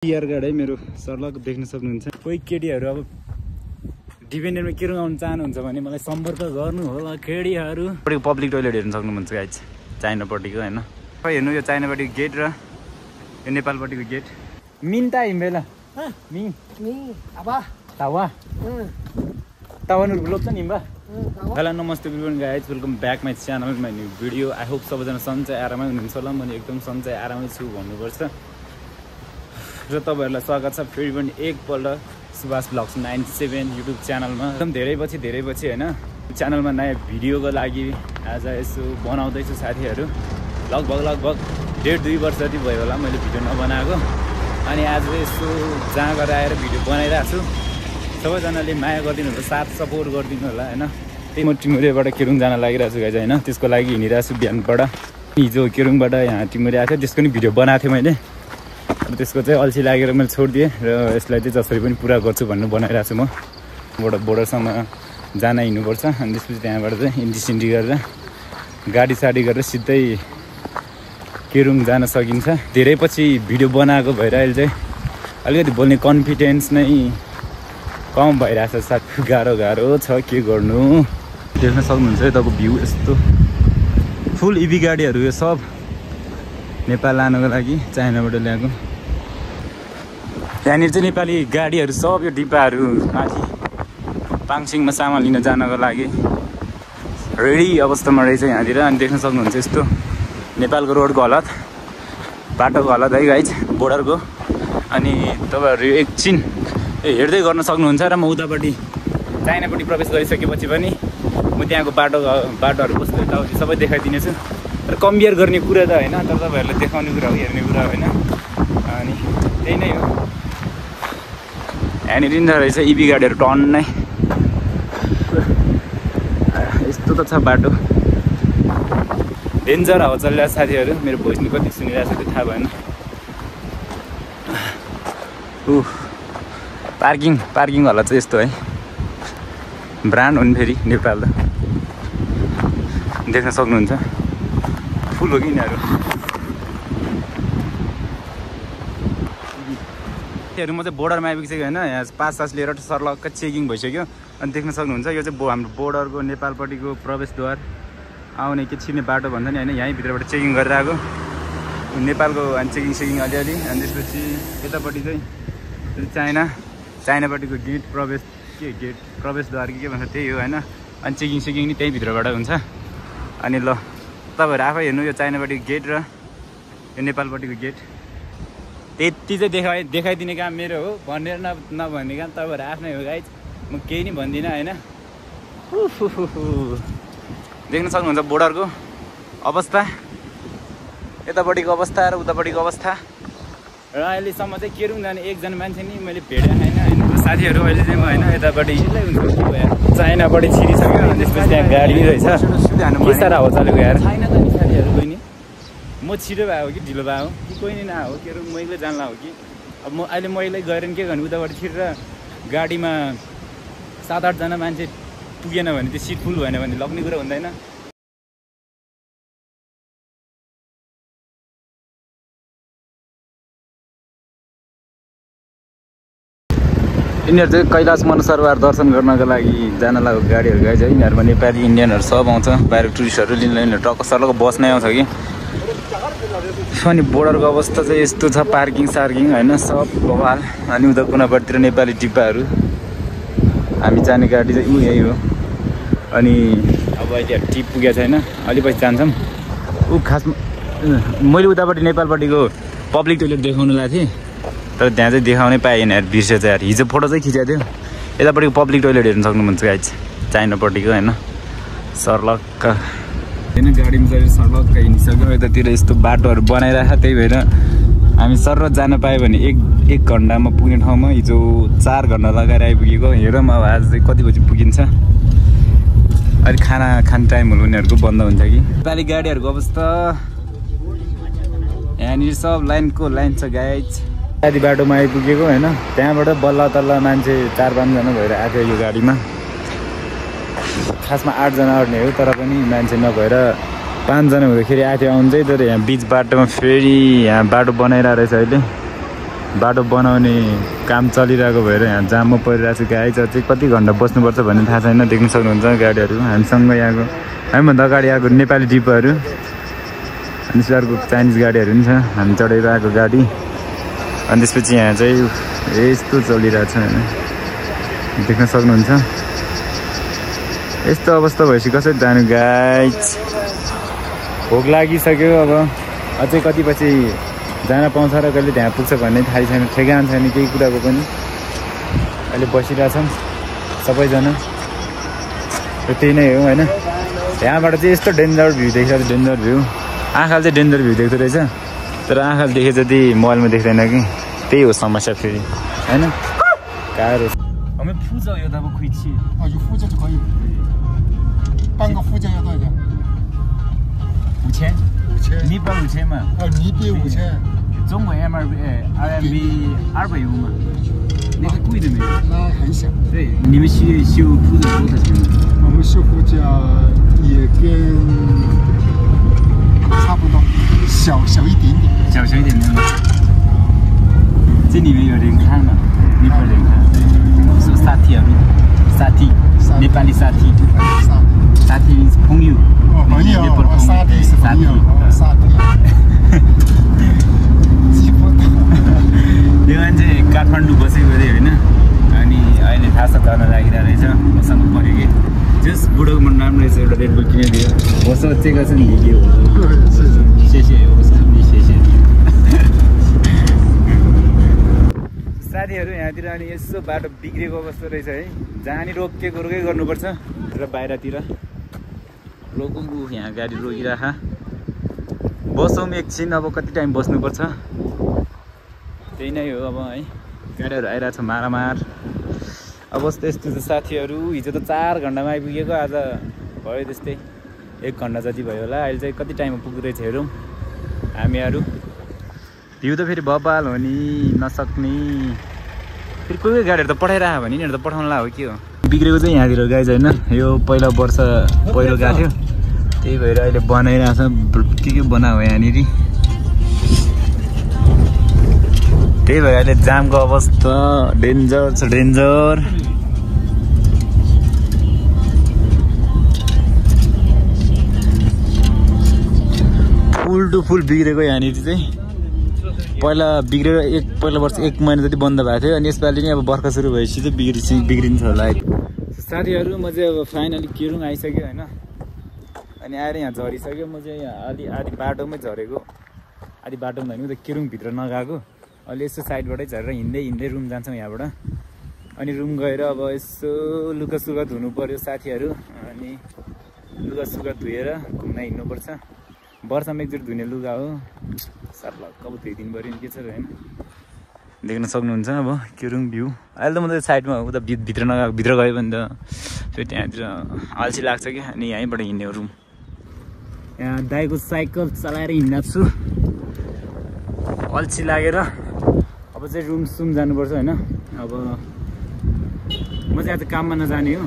यार गाड है मेरो सर्लक देख्न सक्नुहुन्छ। कोही केटीहरू अब डिपेन्डेन्टमा केरु आउन चाहनुहुन्छ भने मलाई सम्पर्क गर्नु होला केटीहरू। पब्लिक टोयलेट हेर्न सक्नुहुन्छ गाइज चाइनापट्टिको हैन। हेर्नु यो चाइनापट्टिको गेट र यो नेपालपट्टिको गेट। मिन ता हिम्बेला मिन Ni, apa? तावा तावानुहरुको लोप छ नि हिम्बा। हेलो नमस्ते everyone guys, welcome back my channel my new video. I hope सबैजना सन्चै आरामै हुनुहुन्छ होला। म एकदम सन्चै आरामै छु भन्नुपर्छ र तपाईहरुलाई स्वागत छ फेरि पनि एकपल्ट सुभाष ब्लग्स 97 युट्युब च्यानलमा। एकदम धेरै पछि हैन च्यानलमा नयाँ भिडियोको लागि आज यसो बनाउँदैछु साथीहरु। लगभग 1.5-2 वर्ष जति भयो होला मैले भिडियो नबनाएको। अनि आज यसो जहाँ गरेर आएर भिडियो बनाइरहेको छु। सबैजनाले माया गरिदिनु होला, साथ सपोर्ट गरिदिनु होला हैन। त्यही म टिमुरेबाट केरुङ जान लागिरहेको छु गाइज हैन। त्यसको लागि हिँडिरहेको छु बिहानबाट। हिजो केरुङबाट यहाँ टिमुरे आएको थियो, त्यसको नि भिडियो बनाएको थिएँ मैले। अब त्यसको चाहिँ अल्छी लागेर मैले छोडिदिएँ र यसलाई चाहिँ जसरी पनि पुरा गर्छु भन्नु बनाइरहेको छु। म बोर्डरसम्म जान हिँड्नुपर्छ। अनि त्यसपछि त्यहाँबाट चाहिँ इन्डी गरेर गाडी साडी गरेर सिधै केरुङ जान सकिन्छ। धेरै पछि भिडियो बनाएको भएर अहिले चाहिँ अलिकति बोल्ने कन्फिडेन्स नै कम भइरहेछ साथ। गाह्रो छ के गर्नु। देख्न सक्नुहुन्छ यताको भ्यू यस्तो फुल इभी गाडीहरू यो सब नेपाल लानको लागि चाइनाबाट ल्याएको। यहाँनिर चाहिँ नेपाली गाडीहरू सब यो डिब्बाहरू माथि पाङसिङमा सामान लिन जानको लागि रेडी अवस्थामा रहेछ यहाँनिर। अनि देख्न सक्नुहुन्छ यस्तो नेपालको रोडको हालत, बाटोको हालत है गाइज बोर्डरको। अनि तपाईँहरू एकछिन हेर्दै गर्न सक्नुहुन्छ। र म उतापट्टि चाइनापट्टि प्रवेश गरिसकेपछि पनि म त्यहाँको बाटोहरू कस्तो यताउति सबै देखाइदिनेछु। तर कम्पेयर गर्ने कुरा त होइन, तर तपाईँहरूलाई देखाउने कुरा हो, हेर्ने कुरा होइन। अनि त्यही नै हो। यहाँनिर रहेछ इभी गाडीहरू टन्नै यस्तो त छ बाटो। डेन्जर हावा चलिरहेको साथीहरू। मेरो भोइस कति सुनिरहेको छ त्यो थाहा भएन। पार्किङ होला चाहिँ यस्तो है। ब्रान्ड हो नि फेरि नेपाल त देख्न सक्नुहुन्छ। फुल हो कि यिनीहरू। म चाहिँ बोर्डरमा आइपुगिसक्यो होइन। यहाँ पास लिएर सर्लक्क चेकिङ भइसक्यो। अनि देख्न सक्नुहुन्छ यो चाहिँ हाम्रो बोर्डरको नेपालपट्टिको प्रवेशद्वार आउने के छिर्ने बाटो भन्छ नि होइन। यहीँ भित्रबाट चेकिङ गरेर आएको नेपालको। अनि चेकिङ अलिअलि। अनि त्यसपछि यतापट्टि चाहिँ चाइनापट्टिको गेट प्रवेशद्वार के भन्छ त्यही हो होइन। अनि चेकिङ नि त्यही भित्रबाट हुन्छ। अनि ल तपाईँहरू आफै हेर्नु यो चाइनापट्टिको गेट र यो नेपालपट्टिको गेट। त्यति चाहिँ देखाइदिने काम मेरो हो, भनेर नभन्ने काम तपाईँहरू आफ्नै हो गाइज। म केही नि भन्दिनँ होइन। देख्न सक्नुहुन्छ बोर्डरको अवस्था, यतापट्टिको अवस्था र उतापट्टिको अवस्था। र अहिलेसम्म चाहिँ केरुङ जाने एकजना मान्छे नि मैले भेटेको छैन होइन। साथीहरू अहिले चाहिँ म होइन यतापट्टि चाइनापट्टि छिरिसक्यो। त्यसपछि त्यहाँ गाडी रहेछ। के साह्रो हावा चलेको यार छैन त नि साथीहरू। कोही नि म छिटो भयो कि ढिलो भयो कि कोही नि नआहो केरुङ म एक्लै जानला हो कि। अब म एक्लै गएर के गर्ने, उताबाट छिरेर गाडीमा 7-8 जना मान्छे पुगेन भने त्यो सिट फुल भएन भने लग्ने कुरा हुँदैन। यिनीहरू चाहिँ कैलाश मनसरोवर दर्शन गर्नको लागि जान लागेको गाडीहरू गाइज है। यिनीहरूमा नेपाली इन्डियनहरू सब आउँछ, बाहिर टुरिस्टहरू लिन टक्क सर्लको बस नै आउँछ कि। अनि बोर्डरको अवस्था चाहिँ यस्तो छ, पार्किङ होइन सब बवाल। अनि उता कुनापट्टितिर नेपाली डिब्बाहरू। हामी जाने गाडी चाहिँ यही हो। अनि अब अहिले टिप पुगेको छैन, अलि पछि जान्छौँ। खासमा मैले उतापट्टि नेपालपट्टिको पब्लिक टोइलेट देखाउनु लाएको थिएँ, तर त्यहाँ चाहिँ देखाउनै पाएन यार, बिर्सेछ यार। हिजो फोटो चाहिँ खिचेको थियो। यतापट्टिको पब्लिक टोइलेट हेर्न सक्नुहुन्छ गाइज चाइनापट्टिको होइन। सर्लक्क होइन गाडीमा चाहिँ सर्लक्क हिँडिसक्यो। यतातिर यस्तो बाटोहरू बनाइरहेको, त्यही भएर हामी सर्र जान पायो भने एक घन्टामा पुग्ने ठाउँमा हिजो 4 घन्टा लगाएर आइपुगेको। हेरौँ अब आज चाहिँ कति बजी पुगिन्छ। अहिले खाना खाने टाइमहरू उनीहरूको बन्द हुन्छ कि। नेपाली गाडीहरूको अवस्था यहाँनिर सब लाइन छ गाइज। आदि बाटोमा आइपुगेको होइन। त्यहाँबाट बल्ल तल्ल मान्छे 4-5 जना भएर आएको यो गाडीमा। खासमा 8 जना अट्ने हो, तर पनि मान्छे नभएर 5 जना हुँदाखेरि आएको थियो आउनु चाहिँ। तर यहाँ बिच बाटोमा फेरि यहाँ बाटो बनाइरहेको रहेछ अहिले। बाटो बनाउने काम चलिरहेको भएर यहाँ जाममा परिरहेको छ। गाडी चाहिँ कति घन्टा बस्नुपर्छ भन्ने थाहा छैन। देख्न सक्नुहुन्छ गाडीहरू हामीसँग यहाँको हामीभन्दा अगाडि आएको नेपाली डिपोहरू अनि अर्को चाइनिज गाडीहरू पनि छ। हामी चढेर आएको गाडी अनि त्यसपछि यहाँ चाहिँ यस्तो चलिरहेछ होइन देख्न सक्नुहुन्छ। यस्तो अवस्था भएपछि कसरी जानु गाइज। भोक लागिसक्यो अब अझै कति पछि जान पाउँछ र कहिले त्यहाँ पुग्छ भन्ने थाहै छैन। ठेगान छैन केही कुराको पनि। अहिले बसिरहेछौँ सबैजना र त्यही नै हो होइन। यहाँबाट चाहिँ यस्तो डेन्जर भ्यू देखिरहेको छ। डेन्जर भ्यू आँखाले चाहिँ डेन्जर भ्यू देख्दो रहेछ तर आँखाले देखे जति मोबाइलमा देख्दैन कि। त्यही हो समस्या फेरि होइन। गाह्रो我们铺着有那么亏气啊，有附着就可以，办个附件要多少钱？5000。5000。你报5000嘛？你给5000。中国 RMB 250嘛？那个贵的没有？那很小。对，你们修铺子多少钱？我们修铺家也跟差不多，小一点点。小一点点吗？这里面有人看吗？你不人看？说साथी नेपाली साथी朋友यो मान्छे काठमाडौँ बसेको अरे होइन अनि अहिले थाहा छ गर्न लागिरहेको रहेछ। मसँग पऱ्यो कि जस बुढोको मन राम्रो रहेछ एउटा रेड बुल किनिदियो बस चेका छ नि के हो शेषे हो शेषे साथीहरू यहाँतिर अनि यसो बाटो बिग्रेको अवस्था रहेछ है। जहाँ नि रोकै गर्नुपर्छ र बाहिरतिर रोकौँ यहाँ गाडी रोकिराख बसौँ एकछिन। अब कति टाइम बस्नुपर्छ त्यही नै हो अब है। गाडीहरू आइरहेको छ मारामार अवस्था यस्तो छ साथीहरू। हिजो त 4 घन्टामा आइपुगेको आज भयो त्यस्तै 1 घन्टा जति भयो होला। अहिले चाहिँ कति टाइममा पुग्दो रहेछ हेरौँ हामीहरू। भ्यू त फेरि बबाल हो नि नसक्ने। फेरि कोही गाडीहरू त पठाइरह भने यिनीहरू त पठाउनुला हो के हो। बिग्रेको चाहिँ यहाँतिर गाइज होइन। यो पहिला वर्ष पहिरो गएको थियो त्यही भएर अहिले बनाइरहेको छ के बनायो यहाँनिर। त्यही भएर अहिले जामको अवस्था डेन्जर छ डेन्जर। फुल टु फुल बिग्रेको यहाँनिर चाहिँ। पहिला बिग्रेर पहिला वर्ष 1 महिना जति बन्द भएको थियो अनि यसपालि नै अब बर्खा सुरु भएपछि चाहिँ बिग्रिन्छ होला। साथीहरू म चाहिँ अब फाइनली केरुङ आइसक्यो होइन। अनि आएर यहाँ झरिसक्यो। म चाहिँ यहाँ आधी बाटोमै झरेको। आधी बाटोमा होइन त केरुङभित्र नगएको। अहिले यसो साइडबाटै झरेर हिँड्दै रुम जान्छौँ यहाँबाट। अनि रुम गएर अब यसो लुगासुगा धुनु पऱ्यो साथीहरू। अनि लुगासुगा धुएर घुम्न हिँड्नुपर्छ। वर्षमा एकचोटि धुने लुगा हो सार्लक अब धोइदिनु पऱ्यो के छ होइन। देख्न सक्नुहुन्छ अब केरुङ भ्यू। अहिले त म त साइडमा उता भित्र नगएको। भित्र गयो भने त फेरि त्यहाँतिर अल्छी लाग्छ कि अनि यहीँबाट हिँड्ने हो रुम। यहाँ दाइको साइकल चलाएर हिँड्दा छु अल्छी लागेर। अब चाहिँ रुम जानुपर्छ होइन। अब म चाहिँ आज काममा नजाने हो।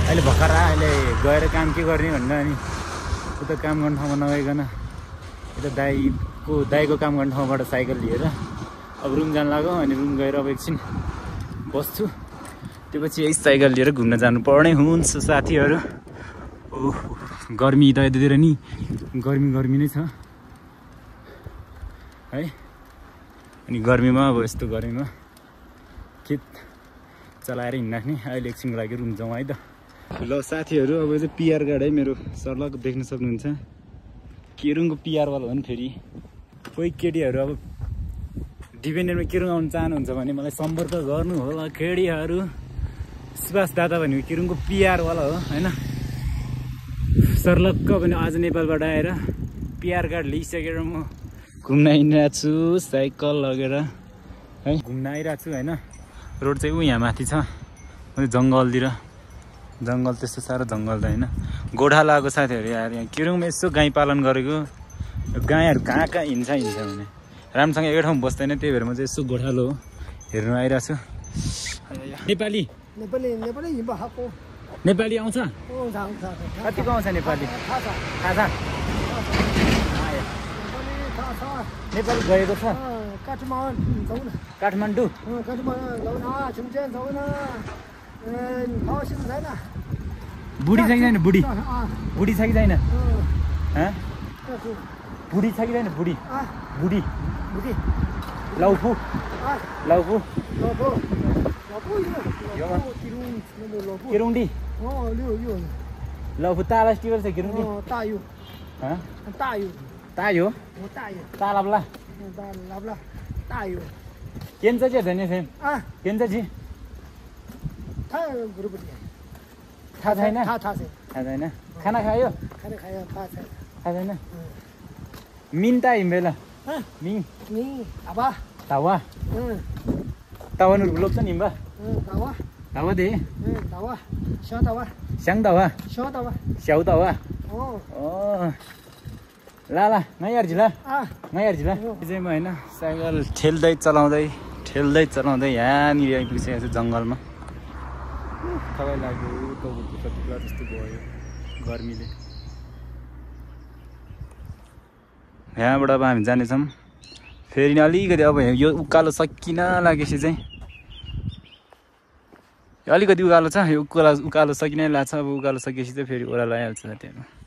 अहिले भर्खर अहिले गएर काम के गर्ने भनेर अनि उता काम गर्ने ठाउँमा नगइकन यता दाइको काम गर्ने ठाउँबाट साइकल लिएर अब रुम जान लाग्यो। अनि रुम गएर अब एकछिन बस्छु त्यो पछि यही साइकल लिएर घुम्न जानुपर्ने हुन्छ साथीहरू। ओह गर्मी त यतातिर नि गर्मी नै छ है। अनि गर्मीमा अब यस्तो गर्मीमा के चलाएर हिँड्राख्ने। अहिले एकछिनको लागि रुम जाउँ है त। ल साथीहरू अब चाहिँ पिआर कार्ड है मेरो सर्लक देख्न सक्नुहुन्छ। केरुङको पिआरवाला हो नि फेरि। कोही केटीहरू अब डिपेन्डेन्टमा केरुङ आउनु चाहनुहुन्छ भने मलाई सम्पर्क गर्नु होला केटीहरू। सुभाष दादा भनेको केरुङको पिआरवाला हो होइन। सर्लक्क भने आज नेपालबाट आएर पिआर कार्ड लिइसकेर म घुम्न हिँडिरहेको छु साइकल लगेर है। घुम्न आइरहेको छु होइन। रोड चाहिँ यहाँ माथि छ जङ्गलतिर। जङ्गल त्यस्तो साह्रो जङ्गल त होइन। गोठा लगाएको साथीहरू आएर यहाँ केरुङमा यसो गाई पालन गरेको। गाईहरू कहाँ हिँड्छ भने राम्रोसँग एक ठाउँ बस्दैन। त्यही भएर म चाहिँ यसो गोठालो हेर्नु आइरहेको छु। नेपाली आउँछ कतिको आउँछ नेपाली थाहा छ? नेपाली गएको छ काठमाडौँ बुढी छ कि छैन बुढी बुढी छ कि छैन बुढी छ कि छैन बुढी बुढी लाउफु लाउफु किरुङ्डी लाउफु ताला स्टिभर छ किरुङ्डी तायो तालाब्ला केन्छ चाहिँ धन्य फेम केन्छ जी थाहा छैन खाना खायो थाहा छैन मिन्ता हिँड्ला मिङ तावा तावानुहरू लोप्छ नि हिम्बा तावा दे स्याङ तावा स्याउ तावा ला ngay झिला यो चाहिँ म होइन साइकल ठेल्दै चलाउँदै यहाँनिर आइपुगिसकेको छु जङ्गलमा तपाईँ लाग्यो टाउको कतिबेला जस्तो भयो गर्मीले यहाँबाट अब हामी जानेछौँ फेरि अलिकति अब यो उकालो सकिन लागेपछि चाहिँ अलिकति उकालो छ यो उकालो सकिनै लाग्छ अब उकालो सकिएपछि चाहिँ फेरि ओह्रालो आइहाल्छ त्यहाँ